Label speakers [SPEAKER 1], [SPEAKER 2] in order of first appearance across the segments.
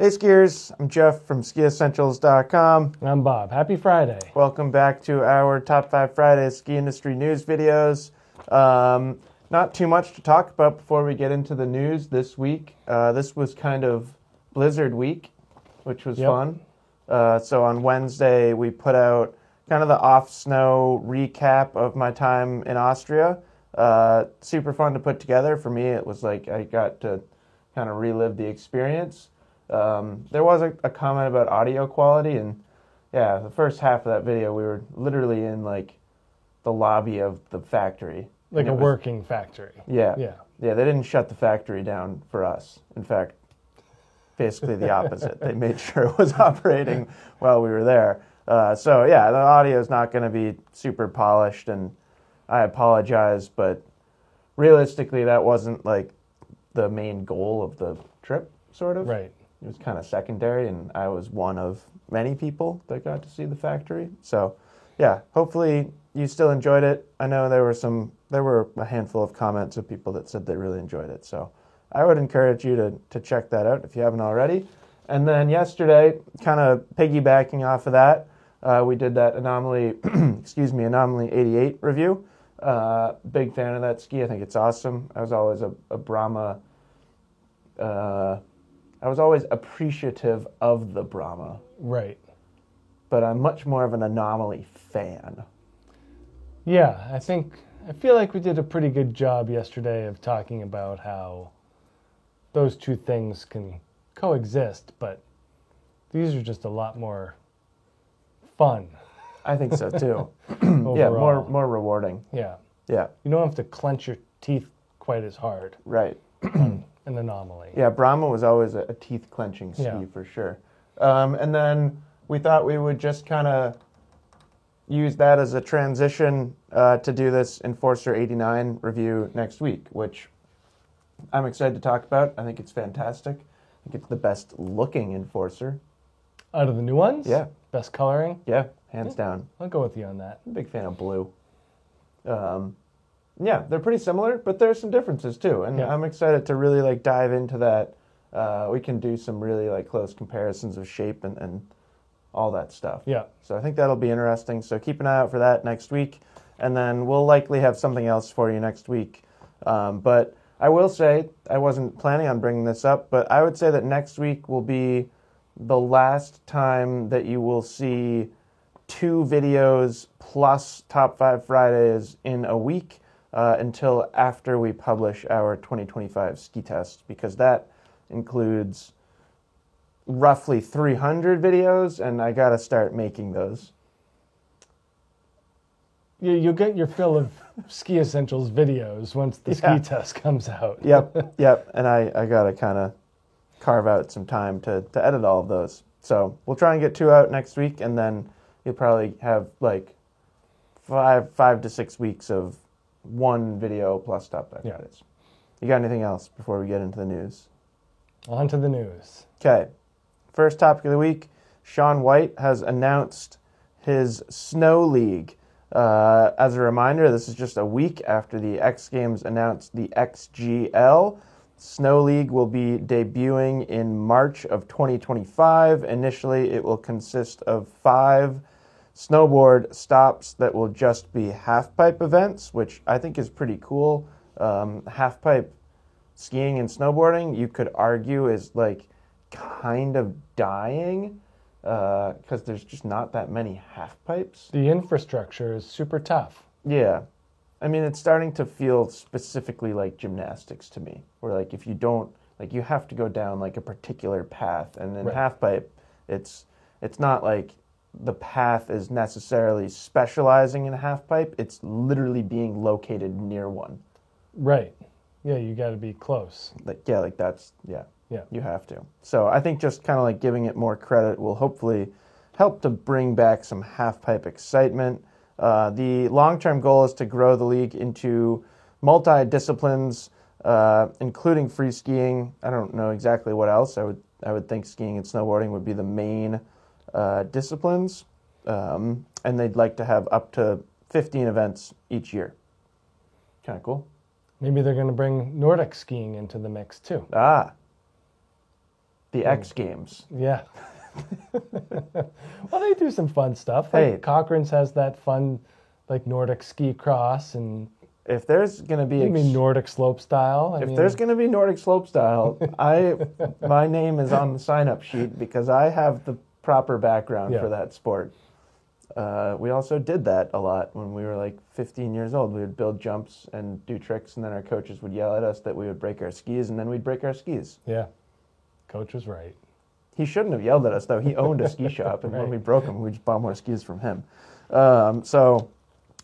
[SPEAKER 1] Hey skiers, I'm Jeff from skiessentials.com.
[SPEAKER 2] And I'm Bob. Happy Friday.
[SPEAKER 1] Welcome back to our Top 5 Friday ski industry news videos. Not too much to talk about before we get into the news this week. This was kind of blizzard week, which was fun. So on Wednesday, we put out kind of the off-snow recap of my time in Austria. Super fun to put together. For me, it was like I got to kind of relive the experience. There was a comment about audio quality, and yeah, the first half of that video, we were literally in like the lobby of the factory.
[SPEAKER 2] Like a working factory.
[SPEAKER 1] Yeah. They didn't shut the factory down for us. In fact, basically the opposite. They made sure it was operating while we were there. So yeah, the audio is not going to be super polished, and I apologize, but realistically, that wasn't like the main goal of the trip, sort of.
[SPEAKER 2] Right.
[SPEAKER 1] It was kind of secondary, and I was one of many people that got to see the factory. So, yeah, hopefully you still enjoyed it. I know there were a handful of comments of people that said they really enjoyed it. So I would encourage you to check that out if you haven't already. And then yesterday, kind of piggybacking off of that, we did that Anomaly 88 review. Big fan of that ski. I think it's awesome. I was always a Brahma. I was always appreciative of the Brahma.
[SPEAKER 2] Right.
[SPEAKER 1] But I'm much more of an Anomaly fan.
[SPEAKER 2] Yeah, I feel like we did a pretty good job yesterday of talking about how those two things can coexist, but these are just a lot more fun.
[SPEAKER 1] I think so too.
[SPEAKER 2] Yeah,
[SPEAKER 1] more rewarding.
[SPEAKER 2] Yeah.
[SPEAKER 1] Yeah.
[SPEAKER 2] You don't have to clench your teeth quite as hard.
[SPEAKER 1] Right.
[SPEAKER 2] An Anomaly.
[SPEAKER 1] Yeah, Brahma was always a teeth-clenching ski for sure. And then we thought we would just kind of use that as a transition to do this Enforcer 89 review next week, which I'm excited to talk about. I think it's fantastic. I think it's the best-looking Enforcer.
[SPEAKER 2] Out of the new ones?
[SPEAKER 1] Yeah.
[SPEAKER 2] Best coloring?
[SPEAKER 1] Yeah, hands down.
[SPEAKER 2] I'll go with you on that.
[SPEAKER 1] I'm a big fan of blue. Yeah, they're pretty similar, but there's some differences too, and I'm excited to really like dive into that. We can do some really like close comparisons of shape and all that stuff.
[SPEAKER 2] Yeah.
[SPEAKER 1] So I think that'll be interesting. So keep an eye out for that next week, and then we'll likely have something else for you next week. But I will say, I wasn't planning on bringing this up, but I would say that next week will be the last time that you will see 2 videos plus Top 5 Fridays in a week. Until after we publish our 2025 ski test, because that includes roughly 300 videos, and I got to start making those.
[SPEAKER 2] You'll get your fill of Ski Essentials videos once the ski test comes out.
[SPEAKER 1] Yep. And I got to kind of carve out some time to edit all of those. So we'll try and get 2 out next week, and then you'll probably have like 5 to 6 weeks of 1 video plus Top 5 Fridays. You got anything else before we get into the news?
[SPEAKER 2] On to the news.
[SPEAKER 1] Okay. First topic of the week, Shaun White has announced his Snow League. As a reminder, this is just a week after the X Games announced the XGL. Snow League will be debuting in March of 2025. Initially, it will consist of 5 snowboard stops that will just be half-pipe events, which I think is pretty cool. Half-pipe skiing and snowboarding, you could argue, is like kind of dying because there's just not that many half-pipes.
[SPEAKER 2] The infrastructure is super tough.
[SPEAKER 1] Yeah. I mean, it's starting to feel specifically like gymnastics to me, where like if you don't, like you have to go down like a particular path, and in half-pipe, it's not like the path is necessarily specializing in a half pipe. It's literally being located near one.
[SPEAKER 2] Right. Yeah, you got to be close.
[SPEAKER 1] You have to. So I think just kind of like giving it more credit will hopefully help to bring back some half pipe excitement. The long-term goal is to grow the league into multi-disciplines, including free skiing. I don't know exactly what else. I would think skiing and snowboarding would be the main disciplines, and they'd like to have up to 15 events each year. Kind of cool.
[SPEAKER 2] Maybe they're going to bring Nordic skiing into the mix too.
[SPEAKER 1] the X Games.
[SPEAKER 2] Yeah. Well, they do some fun stuff.
[SPEAKER 1] Hey.
[SPEAKER 2] Like Cochrane's has that fun, like Nordic ski cross, and
[SPEAKER 1] If there's going to be
[SPEAKER 2] you mean Nordic slope style.
[SPEAKER 1] if there's going to be Nordic slope style, my name is on the sign-up sheet because I have the proper background for that sport. We also did that a lot when we were like 15 years old. We would build jumps and do tricks, and then our coaches would yell at us that we would break our skis, and then we'd break our skis.
[SPEAKER 2] Yeah, coach was right.
[SPEAKER 1] He shouldn't have yelled at us, though. He owned a ski shop, and when we broke them, we just bought more skis from him. So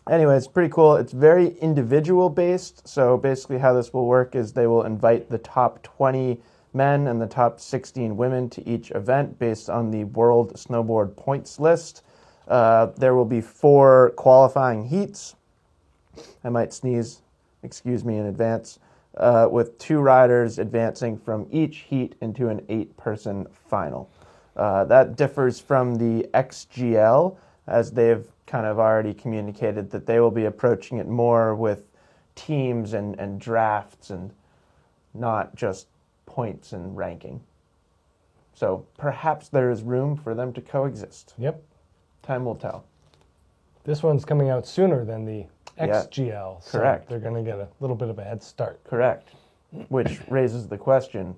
[SPEAKER 1] anyway, it's pretty cool. It's very individual-based. So basically how this will work is they will invite the top 20 men and the top 16 women to each event based on the World Snowboard Points list. There will be 4 qualifying heats. I might sneeze, excuse me in advance, with 2 riders advancing from each heat into an 8-person final. That differs from the XGL, as they've kind of already communicated that they will be approaching it more with teams and drafts and not just points and ranking. So perhaps there is room for them to coexist.
[SPEAKER 2] Yep.
[SPEAKER 1] Time will tell.
[SPEAKER 2] This one's coming out sooner than the XGL. So
[SPEAKER 1] correct.
[SPEAKER 2] they're going to get a little bit of a head start.
[SPEAKER 1] Correct. Which raises the question,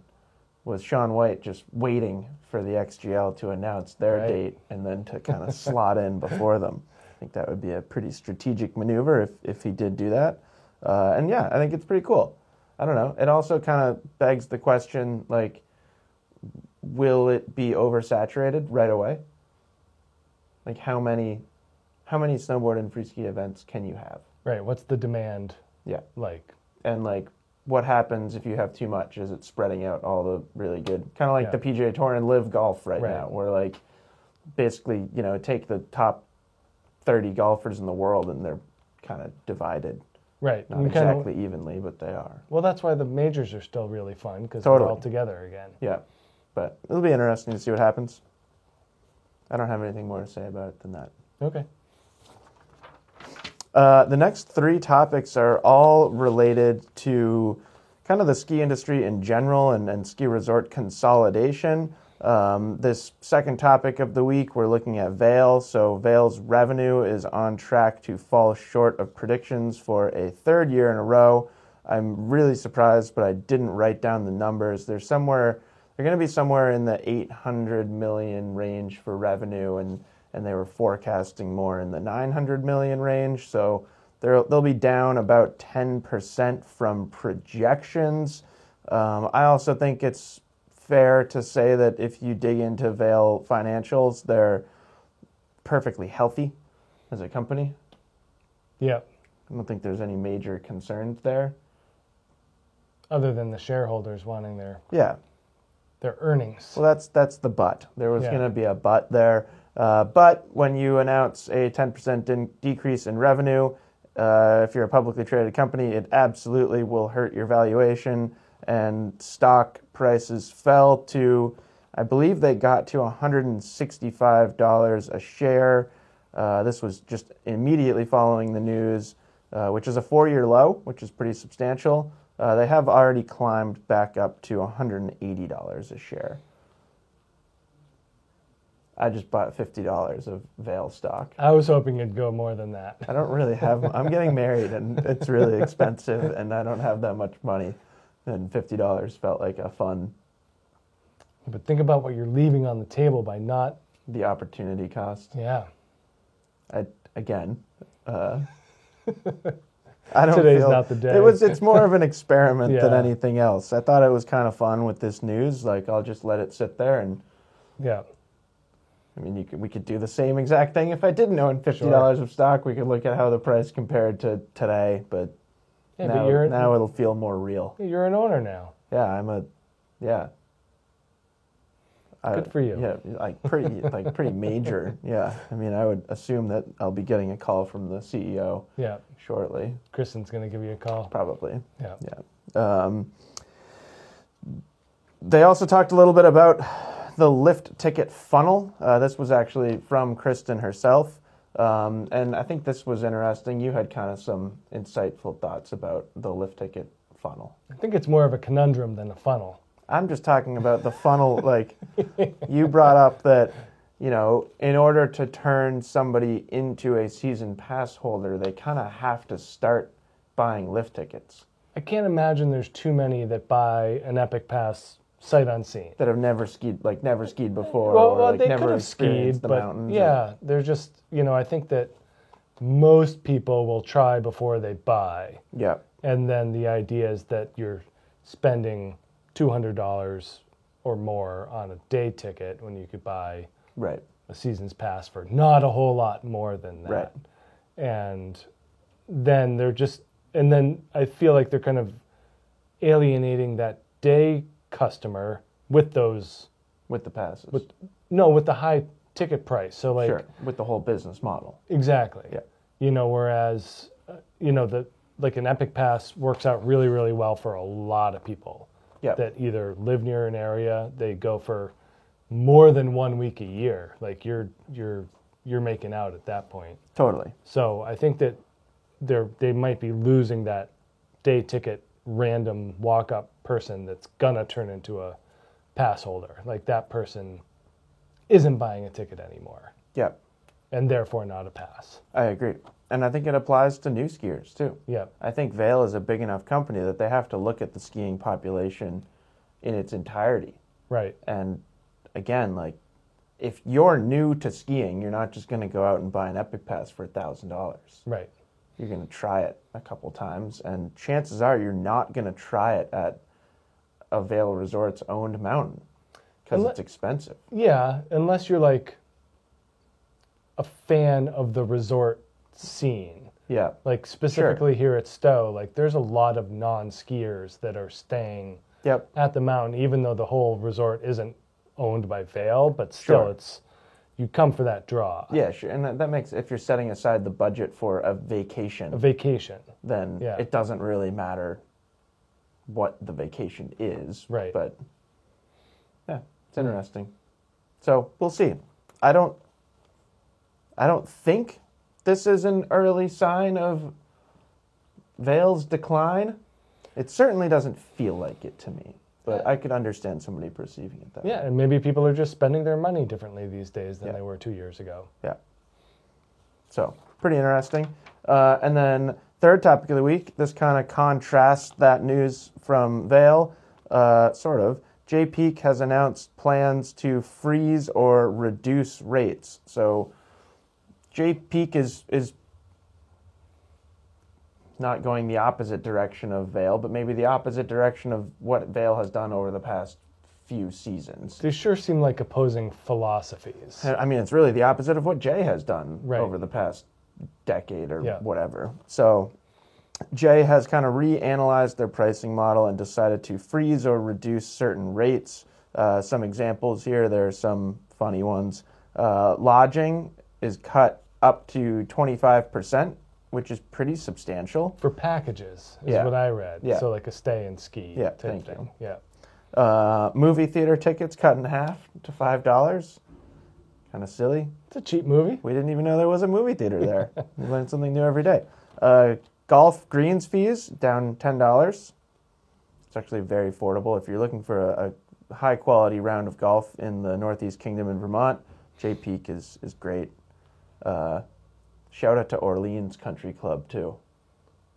[SPEAKER 1] was Shaun White just waiting for the XGL to announce their date and then to kind of slot in before them? I think that would be a pretty strategic maneuver if he did do that. And yeah, I think it's pretty cool. I don't know. It also kind of begs the question, like, will it be oversaturated right away? Like, how many snowboard and free ski events can you have?
[SPEAKER 2] Right. What's the demand?
[SPEAKER 1] Yeah.
[SPEAKER 2] Like.
[SPEAKER 1] And like, what happens if you have too much? Is it spreading out all the really good, kind of like the PGA Tour and Live Golf right now, where like, basically, you know, take the top 30 golfers in the world and they're kind of divided.
[SPEAKER 2] Right.
[SPEAKER 1] Not exactly evenly, but they are.
[SPEAKER 2] Well, that's why the majors are still really fun, because they're all together again.
[SPEAKER 1] Yeah. But it'll be interesting to see what happens. I don't have anything more to say about it than that.
[SPEAKER 2] Okay.
[SPEAKER 1] The next 3 topics are all related to kind of the ski industry in general and ski resort consolidation. This second topic of the week, we're looking at Vail. So Vail's revenue is on track to fall short of predictions for a 3rd year in a row. I'm really surprised, but I didn't write down the numbers. They're going to be somewhere in the 800 million range for revenue, and they were forecasting more in the 900 million range. So they'll be down about 10% from projections. I also think it's fair to say that if you dig into Vail financials, they're perfectly healthy as a company.
[SPEAKER 2] Yeah.
[SPEAKER 1] I don't think there's any major concerns there.
[SPEAKER 2] Other than the shareholders wanting their earnings.
[SPEAKER 1] Well, that's the but. There was going to be a but there. But when you announce a 10% decrease in revenue, if you're a publicly traded company, it absolutely will hurt your valuation. And stock prices fell to, I believe they got to $165 a share. This was just immediately following the news, which is a 4-year low, which is pretty substantial. They have already climbed back up to $180 a share. I just bought $50 of Vail stock.
[SPEAKER 2] I was hoping it'd go more than that.
[SPEAKER 1] I don't really have, I'm getting married and it's really expensive and I don't have that much money. And $50 felt like a fun.
[SPEAKER 2] But think about what you're leaving on the table by not.
[SPEAKER 1] The opportunity cost.
[SPEAKER 2] Yeah.
[SPEAKER 1] I don't
[SPEAKER 2] Today's not the day.
[SPEAKER 1] It's more of an experiment than anything else. I thought it was kind of fun with this news. Like, I'll just let it sit there and.
[SPEAKER 2] Yeah.
[SPEAKER 1] I mean, we could do the same exact thing if I didn't own $50 of stock. We could look at how the price compared to today, but now it'll feel more real.
[SPEAKER 2] You're an owner now.
[SPEAKER 1] Yeah,
[SPEAKER 2] Good for you.
[SPEAKER 1] Yeah, pretty major. Yeah, I mean, I would assume that I'll be getting a call from the CEO.
[SPEAKER 2] Yeah.
[SPEAKER 1] Shortly.
[SPEAKER 2] Kristen's going to give you a call.
[SPEAKER 1] Probably.
[SPEAKER 2] Yeah.
[SPEAKER 1] Yeah. They also talked a little bit about the lift ticket funnel. This was actually from Kristen herself. And I think this was interesting. You had kind of some insightful thoughts about the lift ticket funnel.
[SPEAKER 2] I think it's more of a conundrum than a funnel.
[SPEAKER 1] I'm just talking about the funnel. Like, you brought up that, in order to turn somebody into a season pass holder, they kind of have to start buying lift tickets.
[SPEAKER 2] I can't imagine there's too many that buy an Epic Pass sight unseen.
[SPEAKER 1] That have never skied before,
[SPEAKER 2] Well,
[SPEAKER 1] or like
[SPEAKER 2] they
[SPEAKER 1] never
[SPEAKER 2] could have
[SPEAKER 1] experienced
[SPEAKER 2] skied,
[SPEAKER 1] the
[SPEAKER 2] but
[SPEAKER 1] mountains.
[SPEAKER 2] yeah, they're just, I think that most people will try before they buy.
[SPEAKER 1] Yeah.
[SPEAKER 2] And then the idea is that you're spending $200 or more on a day ticket when you could buy
[SPEAKER 1] Right.
[SPEAKER 2] a season's pass for not a whole lot more than that.
[SPEAKER 1] Right.
[SPEAKER 2] And then then I feel like they're kind of alienating that day customer with those,
[SPEAKER 1] With the passes.
[SPEAKER 2] with the high ticket price. So like,
[SPEAKER 1] sure. With the whole business model.
[SPEAKER 2] exactly.
[SPEAKER 1] Yeah.
[SPEAKER 2] Whereas, like an Epic Pass works out really, really well for a lot of people
[SPEAKER 1] Yeah.
[SPEAKER 2] that either live near an area, they go for more than 1 week a year. Like you're making out at that point.
[SPEAKER 1] Totally.
[SPEAKER 2] So I think that they might be losing that day ticket random walk up person that's gonna turn into a pass holder. Like that person isn't buying a ticket anymore
[SPEAKER 1] Yeah.
[SPEAKER 2] and therefore not a pass.
[SPEAKER 1] I agree. And I think it applies to new skiers too.
[SPEAKER 2] Yeah.
[SPEAKER 1] I think Vail is a big enough company that they have to look at the skiing population in its entirety.
[SPEAKER 2] Right.
[SPEAKER 1] And again, like, if you're new to skiing, you're not just going to go out and buy an Epic Pass for $1,000.
[SPEAKER 2] Right.
[SPEAKER 1] You're going to try it a couple times, and chances are you're not going to try it at a Vail Resorts owned mountain because it's expensive.
[SPEAKER 2] Yeah, unless you're like a fan of the resort scene.
[SPEAKER 1] Yeah.
[SPEAKER 2] Like specifically here at Stowe, like there's a lot of non-skiers that are staying
[SPEAKER 1] Yep.
[SPEAKER 2] at the mountain, even though the whole resort isn't owned by Vail, but still
[SPEAKER 1] Sure.
[SPEAKER 2] you come for that draw.
[SPEAKER 1] Yeah, sure. And that makes, if you're setting aside the budget for a vacation,
[SPEAKER 2] A vacation.
[SPEAKER 1] then
[SPEAKER 2] Yeah.
[SPEAKER 1] it doesn't really matter what the vacation is.
[SPEAKER 2] Right.
[SPEAKER 1] But yeah, it's interesting. So we'll see. I don't think this is an early sign of Vail's decline. It certainly doesn't feel like it to me, but I could understand somebody perceiving it that way.
[SPEAKER 2] Yeah, and maybe people are just spending their money differently these days than
[SPEAKER 1] Yeah.
[SPEAKER 2] they were 2 years ago.
[SPEAKER 1] Yeah. So, pretty interesting. And then, third topic of the week, this kind of contrasts that news from Vail, sort of. Jay Peak has announced plans to freeze or reduce rates. So, Jay Peak is not going the opposite direction of Vail, but maybe the opposite direction of what Vail has done over the past few seasons.
[SPEAKER 2] They sure seem like opposing philosophies.
[SPEAKER 1] I mean, it's really the opposite of what Jay has done
[SPEAKER 2] Right.
[SPEAKER 1] over the past decade or
[SPEAKER 2] Yeah.
[SPEAKER 1] whatever. So Jay has kind of reanalyzed their pricing model and decided to freeze or reduce certain rates. Some examples here, there are some funny ones. Lodging is cut up to 25%, which is pretty substantial.
[SPEAKER 2] For packages, is
[SPEAKER 1] Yeah.
[SPEAKER 2] what I read.
[SPEAKER 1] Yeah.
[SPEAKER 2] So like a stay and ski
[SPEAKER 1] Yeah,
[SPEAKER 2] type
[SPEAKER 1] thank
[SPEAKER 2] thing.
[SPEAKER 1] you.
[SPEAKER 2] Yeah.
[SPEAKER 1] Movie theater tickets cut in half to $5. Kind of silly.
[SPEAKER 2] It's a cheap movie.
[SPEAKER 1] We didn't even know there was a movie theater there. We learn something new every day. Golf greens fees down $10. It's actually very affordable. If you're looking for a high quality round of golf in the Northeast Kingdom in Vermont, Jay Peak is great. Shout out to Orleans Country Club too.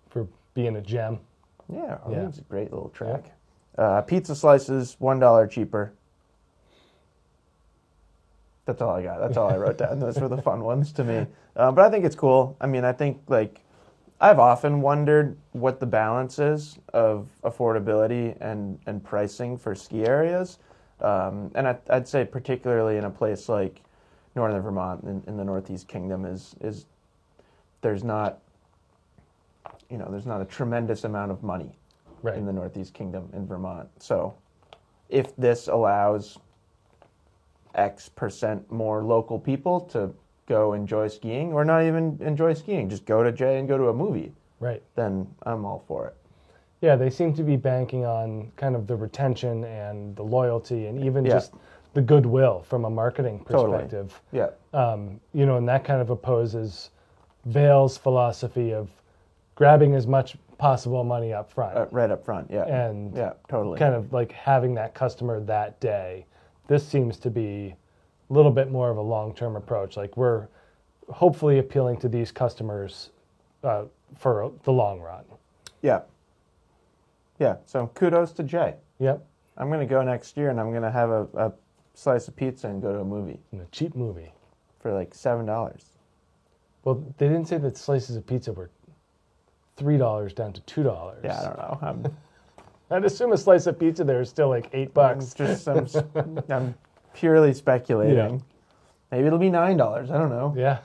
[SPEAKER 2] For being a gem.
[SPEAKER 1] Yeah, Orleans is a great little track.
[SPEAKER 2] Yeah.
[SPEAKER 1] Pizza slices $1 cheaper. That's all I got. That's all I wrote down. Those were the fun ones to me. But I think it's cool. I mean, I think I've often wondered what the balance is of affordability and pricing for ski areas. And I'd say particularly in a place like Northern Vermont in the Northeast Kingdom is there's not a tremendous amount of money
[SPEAKER 2] Right.
[SPEAKER 1] in the Northeast Kingdom in Vermont. So if this allows X percent more local people to go enjoy skiing, or not even enjoy skiing, just go to Jay and go to a movie,
[SPEAKER 2] Right.
[SPEAKER 1] then I'm all for it.
[SPEAKER 2] Yeah, they seem to be banking on kind of the retention and the loyalty and even
[SPEAKER 1] Yeah.
[SPEAKER 2] just the goodwill from a marketing
[SPEAKER 1] Totally.
[SPEAKER 2] perspective.
[SPEAKER 1] Yeah.
[SPEAKER 2] And that kind of opposes Vail's philosophy of grabbing as much possible money up front.
[SPEAKER 1] Right up front, yeah.
[SPEAKER 2] And
[SPEAKER 1] yeah, totally.
[SPEAKER 2] kind of like having that customer that day. This seems to be a little bit more of a long-term approach. Like we're hopefully appealing to these customers for the long run.
[SPEAKER 1] Yeah. Yeah, so kudos to Jay.
[SPEAKER 2] Yep.
[SPEAKER 1] I'm going to go next year and I'm going to have a slice of pizza and go to a movie.
[SPEAKER 2] And a cheap movie.
[SPEAKER 1] For like $7.
[SPEAKER 2] Well, they didn't say that slices of pizza were $3 down to $2.
[SPEAKER 1] Yeah, I don't know.
[SPEAKER 2] I'd assume a slice of pizza there is still like $8.
[SPEAKER 1] I'm purely speculating.
[SPEAKER 2] Yeah.
[SPEAKER 1] Maybe it'll be $9. I don't know.
[SPEAKER 2] Yeah.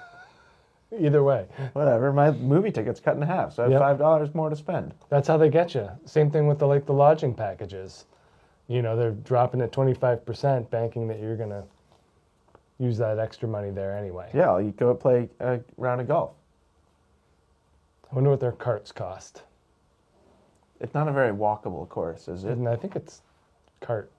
[SPEAKER 2] Either way.
[SPEAKER 1] Whatever. My movie ticket's cut in half, so I have $5 more to spend.
[SPEAKER 2] That's how they get you. Same thing with the lodging packages. You know, they're dropping it 25%, banking that you're going to use that extra money there anyway.
[SPEAKER 1] Yeah, you go play a round of golf.
[SPEAKER 2] I wonder what their carts cost.
[SPEAKER 1] It's not a very walkable course, is it?
[SPEAKER 2] And I think it's cart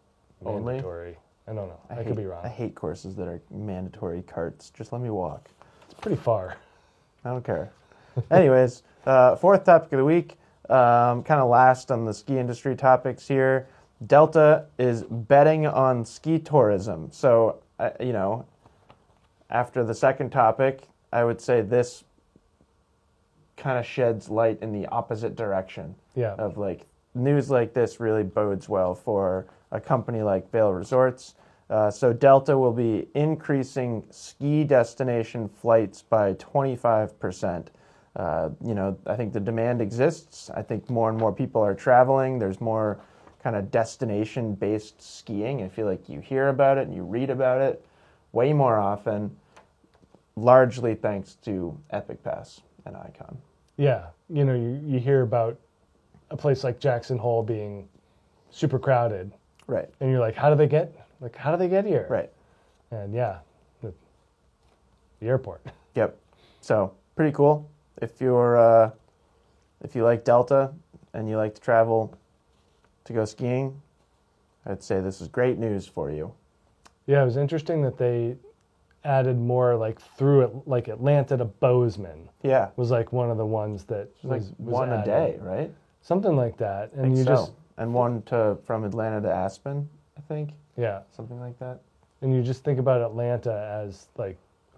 [SPEAKER 1] Only?
[SPEAKER 2] mandatory. I don't know. I could be wrong.
[SPEAKER 1] I hate courses that are mandatory carts. Just let me walk.
[SPEAKER 2] It's pretty far.
[SPEAKER 1] I don't care. Anyways, fourth topic of the week, kind of last on the ski industry topics here. Delta is betting on ski tourism. So, after the second topic, I would say this kind of sheds light in the opposite direction.
[SPEAKER 2] Yeah.
[SPEAKER 1] Of like, news like this really bodes well for a company like Vail Resorts. So Delta will be increasing ski destination flights by 25%. I think the demand exists. I think more and more people are traveling. There's more kind of destination-based skiing. I feel like you hear about it and you read about it way more often, largely thanks to Epic Pass and Icon.
[SPEAKER 2] Yeah. You hear about a place like Jackson Hole being super crowded.
[SPEAKER 1] Right.
[SPEAKER 2] And you're like, how do they get here?
[SPEAKER 1] Right.
[SPEAKER 2] And yeah, the airport.
[SPEAKER 1] Yep. So pretty cool. If you like Delta and you like to travel to go skiing, I'd say this is great news for you.
[SPEAKER 2] Yeah, it was interesting that they added more like through it, like Atlanta to Bozeman.
[SPEAKER 1] Yeah.
[SPEAKER 2] Was like one of the ones that was
[SPEAKER 1] one
[SPEAKER 2] added.
[SPEAKER 1] a day, right?
[SPEAKER 2] Something like that. And
[SPEAKER 1] and one from Atlanta to Aspen, I think.
[SPEAKER 2] Yeah.
[SPEAKER 1] Something like that.
[SPEAKER 2] And you just think about Atlanta as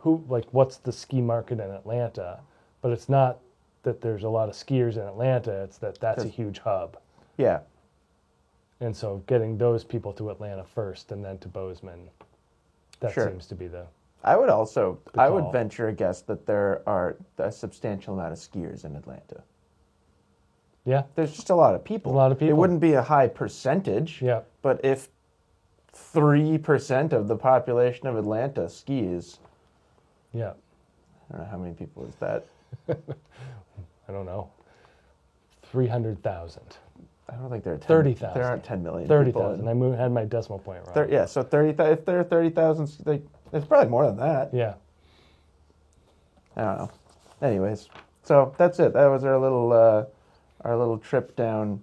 [SPEAKER 2] what's the ski market in Atlanta? But it's not that there's a lot of skiers in Atlanta, it's that's a huge hub.
[SPEAKER 1] Yeah.
[SPEAKER 2] And so getting those people to Atlanta first and then to Bozeman, that seems to be the
[SPEAKER 1] I would
[SPEAKER 2] call.
[SPEAKER 1] venture a guess that there are a substantial amount of skiers in Atlanta.
[SPEAKER 2] Yeah.
[SPEAKER 1] There's just a lot of people.
[SPEAKER 2] A lot of people.
[SPEAKER 1] It wouldn't be a high percentage.
[SPEAKER 2] Yeah.
[SPEAKER 1] But if 3% of the population of Atlanta skis,
[SPEAKER 2] yeah.
[SPEAKER 1] I don't know how many people is that.
[SPEAKER 2] I don't know. 300,000.
[SPEAKER 1] I don't think there are
[SPEAKER 2] 30,000.
[SPEAKER 1] There aren't 10 million
[SPEAKER 2] 30,000. I had my decimal point wrong.
[SPEAKER 1] So 30,000. If there are 30,000, it's probably more than that.
[SPEAKER 2] Yeah.
[SPEAKER 1] I don't know. Anyways, so that's it. That was our little trip down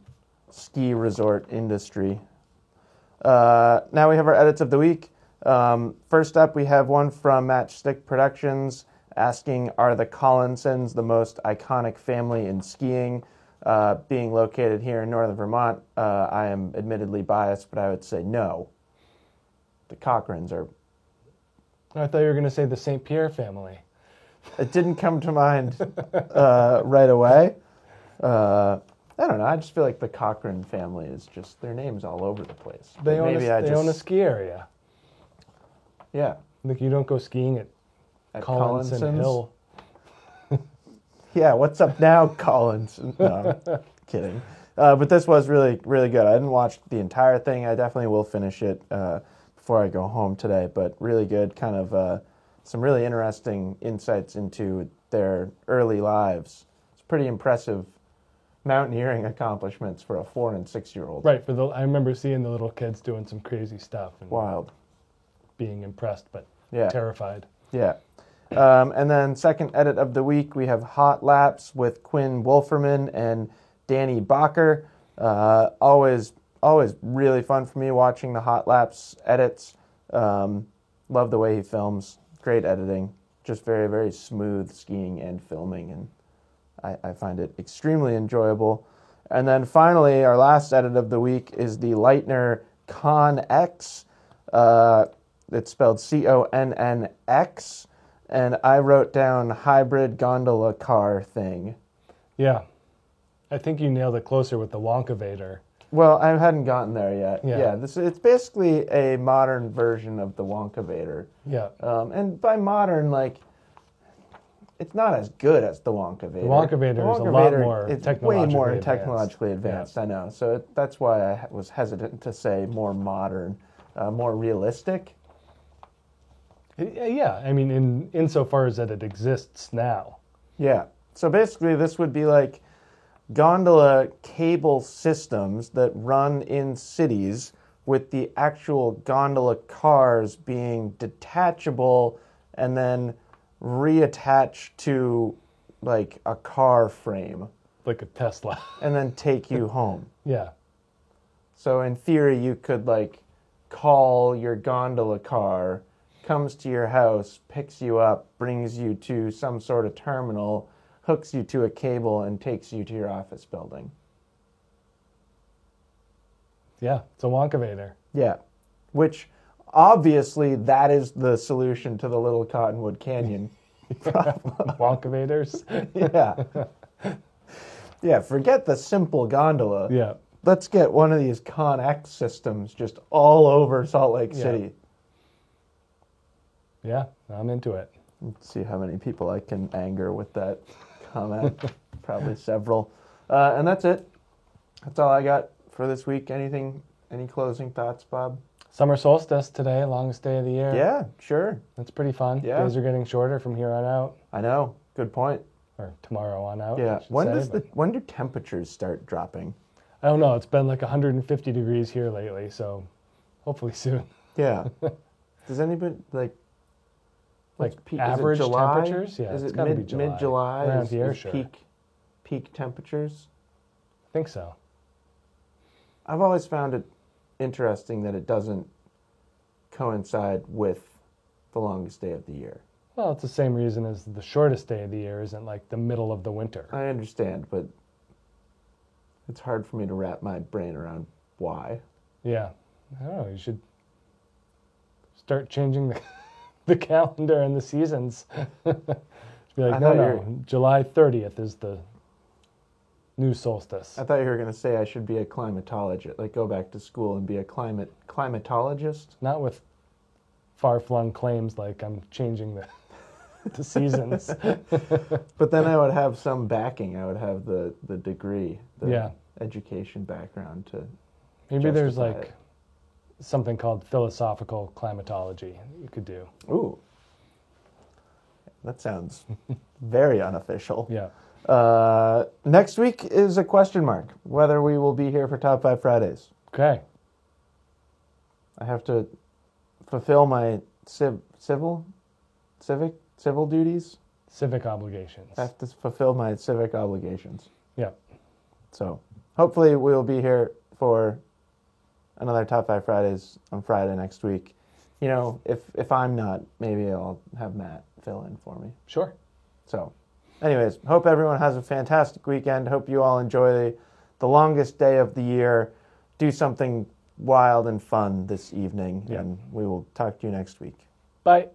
[SPEAKER 1] ski resort industry. Now we have our edits of the week. First up, we have one from Matchstick Productions asking, are the Collinsons the most iconic family in skiing? Being located here in northern Vermont, I am admittedly biased, but I would say no. The Cochrans are...
[SPEAKER 2] I thought you were going to say the St. Pierre family.
[SPEAKER 1] It didn't come to mind right away. I don't know. I just feel like the Cochran family is just, their name's all over the place.
[SPEAKER 2] They own a ski area.
[SPEAKER 1] Yeah.
[SPEAKER 2] Like you don't go skiing at Collinson Hill.
[SPEAKER 1] Yeah, what's up now, Collins? No, I'm kidding. But this was really, really good. I didn't watch the entire thing. I definitely will finish it before I go home today. But really good, kind of some really interesting insights into their early lives. It's pretty impressive mountaineering accomplishments for a 4- and 6-year-old.
[SPEAKER 2] Right. I remember seeing the little kids doing some crazy stuff. And
[SPEAKER 1] wild.
[SPEAKER 2] Being impressed, but terrified.
[SPEAKER 1] Yeah. And then second edit of the week, we have Hot Laps with Quinn Wolferman and Danny Bacher. Always really fun for me watching the Hot Laps edits. Love the way he films. Great editing. Just very, very smooth skiing and filming. And I find it extremely enjoyable. And then finally, our last edit of the week is the Lightner ConX. It's spelled CONNX. And I wrote down hybrid gondola car thing.
[SPEAKER 2] Yeah. I think you nailed it closer with the Wonkavator.
[SPEAKER 1] Well, I hadn't gotten there yet.
[SPEAKER 2] Yeah.
[SPEAKER 1] It's basically a modern version of the Wonkavator.
[SPEAKER 2] Yeah.
[SPEAKER 1] And by modern, like, it's not as good as the Wonkavator.
[SPEAKER 2] The Wonkavator is a lot more
[SPEAKER 1] it's
[SPEAKER 2] technologically
[SPEAKER 1] way more
[SPEAKER 2] advanced.
[SPEAKER 1] technologically advanced, I know. So that's why I was hesitant to say more modern, more realistic.
[SPEAKER 2] Yeah, I mean, insofar as that it exists now.
[SPEAKER 1] Yeah. So basically, this would be like gondola cable systems that run in cities with the actual gondola cars being detachable and then reattached to like a car frame
[SPEAKER 2] Like a Tesla.
[SPEAKER 1] and then take you home.
[SPEAKER 2] Yeah.
[SPEAKER 1] So in theory, you could like call your gondola car, comes to your house, picks you up, brings you to some sort of terminal, hooks you to a cable, and takes you to your office building.
[SPEAKER 2] Yeah, it's a Wonkavator.
[SPEAKER 1] Yeah. Which, obviously, that is the solution to the Little Cottonwood Canyon problem.
[SPEAKER 2] Wonkavators.
[SPEAKER 1] Yeah. Yeah, forget the simple gondola.
[SPEAKER 2] Yeah.
[SPEAKER 1] Let's get one of these ConX systems just all over Salt Lake
[SPEAKER 2] Yeah.
[SPEAKER 1] City.
[SPEAKER 2] Yeah, I'm into it.
[SPEAKER 1] Let's see how many people I can anger with that comment. Probably several. And that's it. That's all I got for this week. Any closing thoughts, Bob?
[SPEAKER 2] Summer solstice today, longest day of the year.
[SPEAKER 1] Yeah, sure.
[SPEAKER 2] That's pretty fun.
[SPEAKER 1] Yeah.
[SPEAKER 2] Days are getting shorter from here on out,
[SPEAKER 1] I know. Good point.
[SPEAKER 2] or tomorrow on out.
[SPEAKER 1] Yeah.
[SPEAKER 2] I should say, but
[SPEAKER 1] When do temperatures start dropping?
[SPEAKER 2] I don't know. It's been like 150 degrees here lately, so hopefully soon.
[SPEAKER 1] Yeah. Does anybody
[SPEAKER 2] Like
[SPEAKER 1] what's is it
[SPEAKER 2] average
[SPEAKER 1] July?
[SPEAKER 2] temperatures? Yeah,
[SPEAKER 1] Is
[SPEAKER 2] it's
[SPEAKER 1] it
[SPEAKER 2] gotta be July.
[SPEAKER 1] mid-July?
[SPEAKER 2] Around
[SPEAKER 1] is,
[SPEAKER 2] here,
[SPEAKER 1] is
[SPEAKER 2] sure.
[SPEAKER 1] peak temperatures?
[SPEAKER 2] I think so.
[SPEAKER 1] I've always found it interesting that it doesn't coincide with the longest day of the year.
[SPEAKER 2] Well, it's the same reason as the shortest day of the year isn't like the middle of the winter.
[SPEAKER 1] I understand, but it's hard for me to wrap my brain around why.
[SPEAKER 2] Yeah. I don't know. You should start changing the calendar and the seasons. Be like,
[SPEAKER 1] I
[SPEAKER 2] no,
[SPEAKER 1] thought
[SPEAKER 2] no. July 30th is the new solstice.
[SPEAKER 1] I thought you were going to say I should be a climatologist, like go back to school and be a climatologist.
[SPEAKER 2] Not with far-flung claims like I'm changing the seasons.
[SPEAKER 1] But then I would have some backing. I would have the degree, the
[SPEAKER 2] Yeah.
[SPEAKER 1] education background to
[SPEAKER 2] Maybe there's
[SPEAKER 1] justify
[SPEAKER 2] like
[SPEAKER 1] it.
[SPEAKER 2] something called philosophical climatology you could do.
[SPEAKER 1] Ooh. That sounds very unofficial.
[SPEAKER 2] Yeah.
[SPEAKER 1] Next week is a question mark whether we will be here for Top 5 Fridays.
[SPEAKER 2] Okay.
[SPEAKER 1] I have to fulfill my civil duties.
[SPEAKER 2] Civic obligations.
[SPEAKER 1] I have to fulfill my civic obligations.
[SPEAKER 2] Yeah.
[SPEAKER 1] So hopefully we'll be here for another Top 5 Fridays on Friday next week. You know, if I'm not, maybe I'll have Matt fill in for me.
[SPEAKER 2] Sure.
[SPEAKER 1] So, anyways, hope everyone has a fantastic weekend. Hope you all enjoy the longest day of the year. Do something wild and fun this evening,
[SPEAKER 2] Yeah.
[SPEAKER 1] and we will talk to you next week.
[SPEAKER 2] Bye.